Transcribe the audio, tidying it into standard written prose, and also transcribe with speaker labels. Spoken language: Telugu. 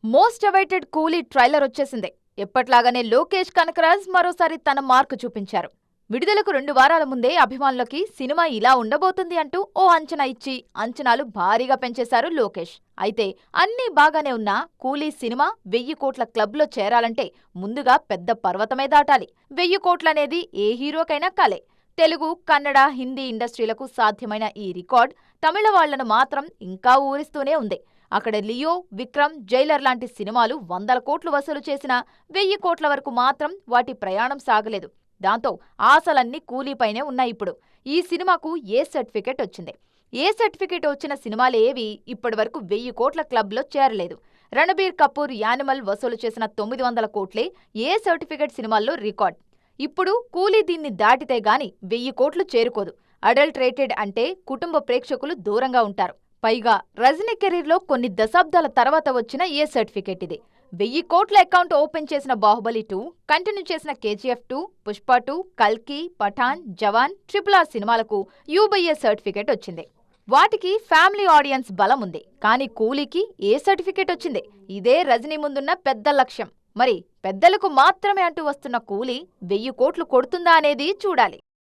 Speaker 1: మోస్ట్ అవైటెడ్ కూలీ ట్రైలర్ వచ్చేసింది. ఎప్పట్లాగానే లోకేష్ కనకరాజ్ మరోసారి తన మార్కు చూపించారు. విడుదలకు 2 వారాల ముందే అభిమానులకి సినిమా ఇలా ఉండబోతుంది అంటూ ఓ అంచనా ఇచ్చి అంచనాలు భారీగా పెంచేశారు లోకేష్. అయితే అన్నీ బాగానే ఉన్నా కూలీ సినిమా 1000 కోట్ల క్లబ్లో చేరాలంటే ముందుగా పెద్ద పర్వతమే దాటాలి. 1000 కోట్లనేది ఏ హీరోకైనా కలే. తెలుగు, కన్నడ, హిందీ ఇండస్ట్రీలకు సాధ్యమైన ఈ రికార్డ్ తమిళ వాళ్లను మాత్రం ఇంకా ఊరిస్తూనే ఉంది. అక్కడ లియో, విక్రమ్, జైలర్ లాంటి సినిమాలు 100 కోట్లు వసూలు చేసినా 1000 కోట్ల వరకు మాత్రం వాటి ప్రయాణం సాగలేదు. దాంతో ఆశలన్నీ కూలీపైనే ఉన్నాయిప్పుడు. ఈ సినిమాకు ఏ సర్టిఫికెట్ వచ్చింది? ఏ సర్టిఫికెట్ వచ్చిన సినిమాలేవీ ఇప్పటివరకు 1000 కోట్ల క్లబ్లో చేరలేదు. రణబీర్ కపూర్ యానిమల్ వసూలు చేసిన 900 కోట్లే ఏ సర్టిఫికెట్ సినిమాల్లో రికార్డ్. ఇప్పుడు కూలీ దీన్ని దాటితే గాని 1000 కోట్లు చేరుకోదు. అడల్ట్ రేటెడ్ అంటే కుటుంబ ప్రేక్షకులు దూరంగా ఉంటారు. పైగా రజనీ కెరీర్లో కొన్ని దశాబ్దాల తర్వాత వచ్చిన ఏ సర్టిఫికెట్ ఇది. 1000 కోట్ల అకౌంట్ ఓపెన్ చేసిన బాహుబలి 2, కంటిన్యూ చేసిన KGF 2, పుష్ప 2, కల్కి, పఠాన్, జవాన్, RRR సినిమాలకు యూబైఏ సర్టిఫికెట్ వచ్చింది. వాటికి ఫ్యామిలీ ఆడియన్స్ బలం ఉంది. కానీ కూలీకి ఏ సర్టిఫికెట్ వచ్చింది? ఇదే రజనీ ముందున్న పెద్ద లక్ష్యం. మరి పెద్దలకు మాత్రమే అంటూ వస్తున్న కూలీ 1000 కోట్లు కొడుతుందా అనేది చూడాలి.